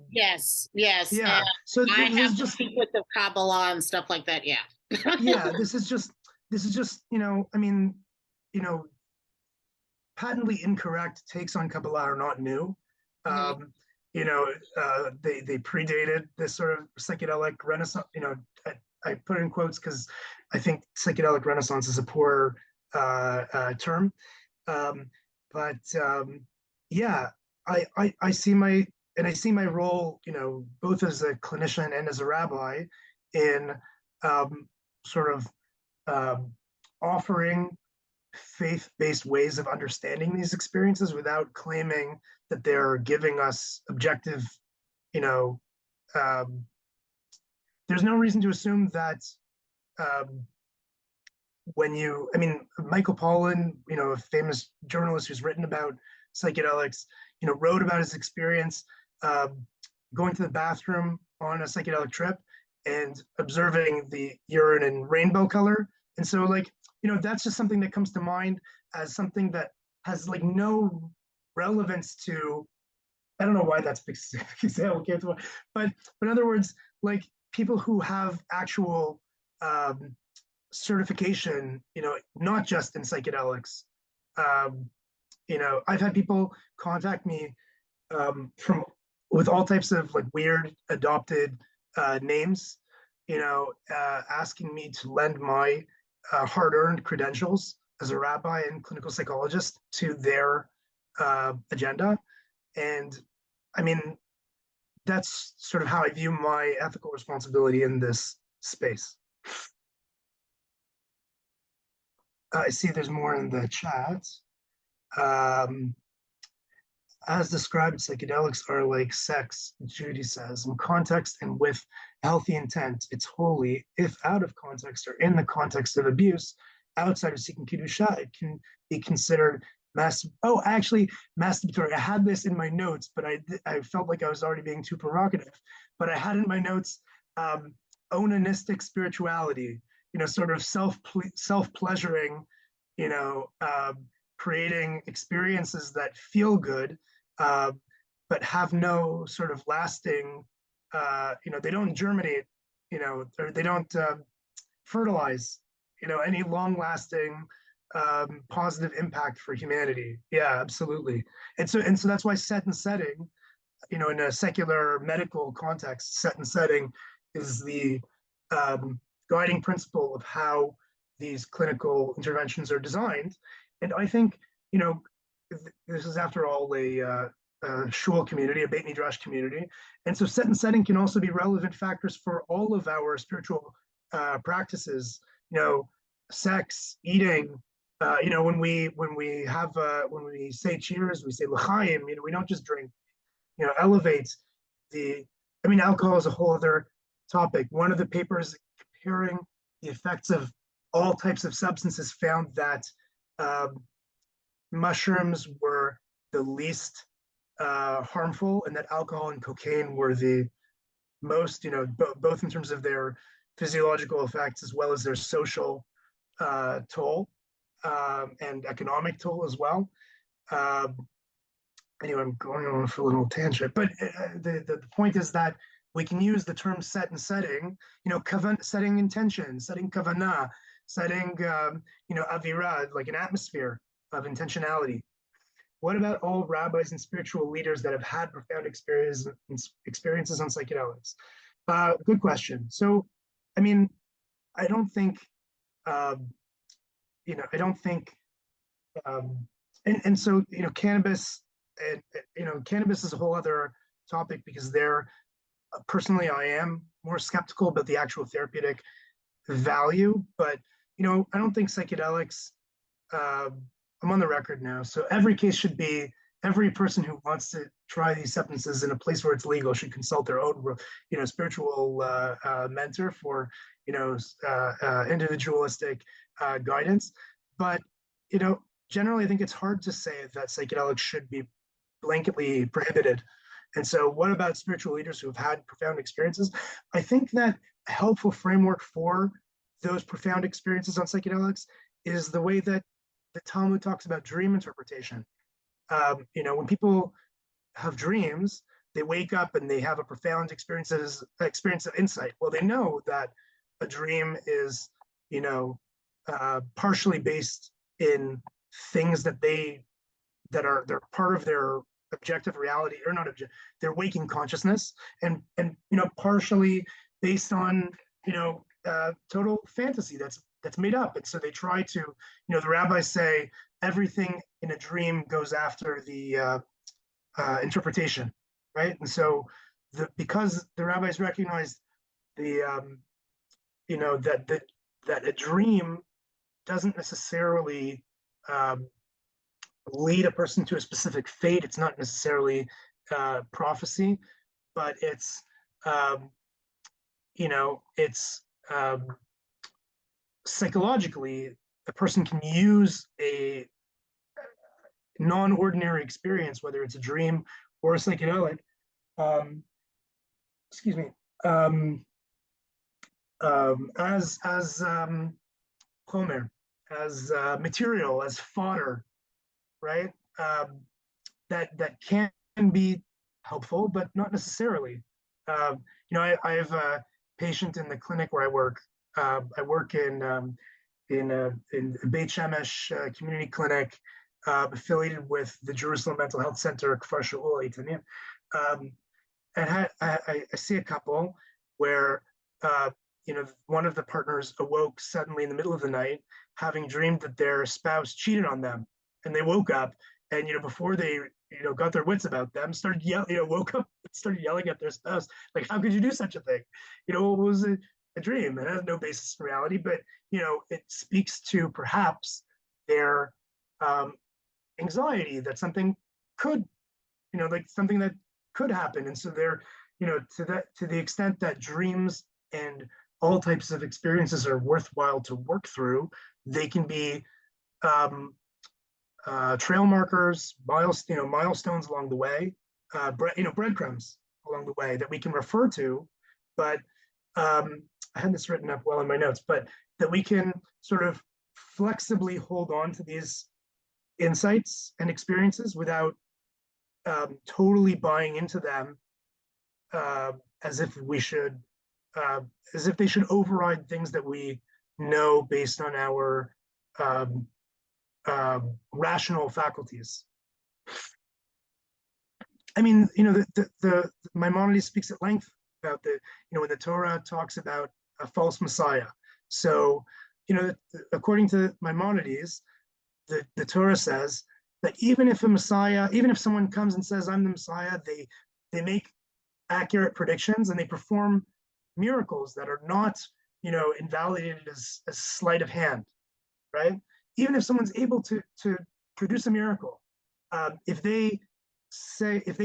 Speaker 3: Yes, yes.
Speaker 2: Yeah.
Speaker 3: And
Speaker 2: So
Speaker 3: I
Speaker 2: there's
Speaker 3: have the
Speaker 2: just
Speaker 3: secrets of Kabbalah and stuff like that. Yeah.
Speaker 2: yeah. This is just I mean, you know, patently incorrect takes on Kabbalah are not new.
Speaker 3: Mhm.
Speaker 2: They predated this sort of psychedelic renaissance. I put it in quotes because I think psychedelic renaissance is a poor term. Um, but yeah, I see my role, both as a clinician and as a rabbi, in sort of um, offering faith-based ways of understanding these experiences without claiming that they're giving us objective, you know, um, there's no reason to assume that um, Michael Pollan, a famous journalist who's written about psychedelics, wrote about his experience going to the bathroom on a psychedelic trip and observing the urine in rainbow color. And so, that's just something that comes to mind as something that has no relevance to. I don't know why that's specific example came to mind, but in other words, people who have actual certification, not just in psychedelics. Um, I've had people contact me from with all types of weird adopted names, asking me to lend my hard-earned credentials as a rabbi and clinical psychologist to their agenda. And I mean, that's sort of how I view my ethical responsibility in this space. I see there's more in the chat. Um, as described, psychedelics are like sex, Judy says, in context and with healthy intent. It's holy. If out of context or in the context of abuse, outside of seeking kedusha, it can be considered masturbatory. I had this in my notes, but I felt like I was already being too provocative. But I had in my notes onanistic spirituality, sort of self-pleasuring, creating experiences that feel good, but have no sort of lasting, they don't germinate, or they don't fertilize, any long-lasting positive impact for humanity. Yeah, absolutely. And so that's why set and setting, in a secular medical context, set and setting is the guiding principle of how these clinical interventions are designed. And I think, this is after all a shul community, a Beit Midrash community. And so set and setting can also be relevant factors for all of our spiritual practices, sex, eating, when we say cheers, we say l'chaim, we don't just drink, elevates alcohol is a whole other topic. One of the papers comparing the effects of all types of substances found that mushrooms were the least harmful, and that alcohol and cocaine were the most, both in terms of their physiological effects as well as their social toll and economic toll as well. Anyway, I'm going on for a little tangent, but the point is that we can use the term set and setting, setting intention, setting kavanah, setting, avira, like an atmosphere of intentionality. What about all rabbis and spiritual leaders that have had profound experiences on psychedelics? Good question. So, I don't think, I don't think, and so, cannabis, cannabis is a whole other topic because personally, I am more skeptical about the actual therapeutic value, but, I don't think psychedelics, I'm on the record now. So every person who wants to try these substances in a place where it's legal should consult their own, spiritual mentor for, individualistic guidance. But, generally, I think it's hard to say that psychedelics should be blanketly prohibited. And so what about spiritual leaders who have had profound experiences? I think that a helpful framework for those profound experiences on psychedelics is the way that the Talmud talks about dream interpretation. When people have dreams, they wake up and they have a profound experience of insight. Well, they know that a dream is, partially based in things they're part of their objective reality, or not objective, their waking consciousness, and partially based on total fantasy that's made up. And so they try to, the rabbis say everything in a dream goes after the interpretation, right? And so because the rabbis recognize the that a dream doesn't necessarily lead a person to a specific fate. It's not necessarily prophecy, but it's psychologically, a person can use a non-ordinary experience, whether it's a dream or a psychedelic, as chomer, as material, as fodder, right? That can be helpful, but not necessarily. I have a patient in the clinic where I work. I work in Beit Shemesh community clinic, affiliated with the Jerusalem Mental Health Center, Kfar Shaul, and I see a couple where one of the partners awoke suddenly in the middle of the night, having dreamed that their spouse cheated on them, and they woke up, and before they got their wits about them, started woke up and started yelling at their spouse, like, how could you do such a thing? It was a dream. It has no basis in reality, but it speaks to perhaps their anxiety that something could, like something that could happen. And so they're, to the extent that dreams and all types of experiences are worthwhile to work through, they can be trail markers, milestones along the way, breadcrumbs along the way that we can refer to. But I had this written up well in my notes, but that we can sort of flexibly hold on to these insights and experiences without totally buying into them as if they should override things that we know based on our rational faculties. I mean, the Maimonides speaks at length about when the Torah talks about a false Messiah. So, according to Maimonides, the Torah says that even if someone comes and says, I'm the Messiah, they make accurate predictions and they perform miracles that are not, invalidated as sleight of hand, right? Even if someone's able to produce a miracle, if they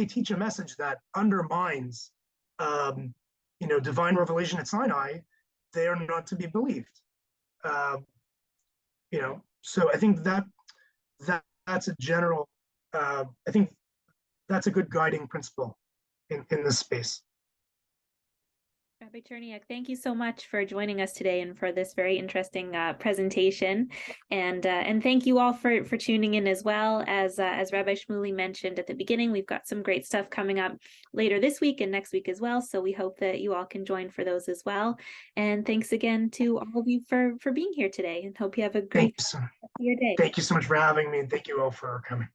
Speaker 2: teach a message that undermines, divine revelation at Sinai, they are not to be believed. So I think that's a general. I think that's a good guiding principle in this space.
Speaker 4: Rabbi Cherniak, thank you so much for joining us today and for this very interesting presentation. And thank you all for tuning in as well. As Rabbi Shmuley mentioned at the beginning, we've got some great stuff coming up later this week and next week as well. So we hope that you all can join for those as well. And thanks again to all of you for being here today, and hope you have a great rest of your day.
Speaker 2: Thank you so much for having me, and thank you all for coming.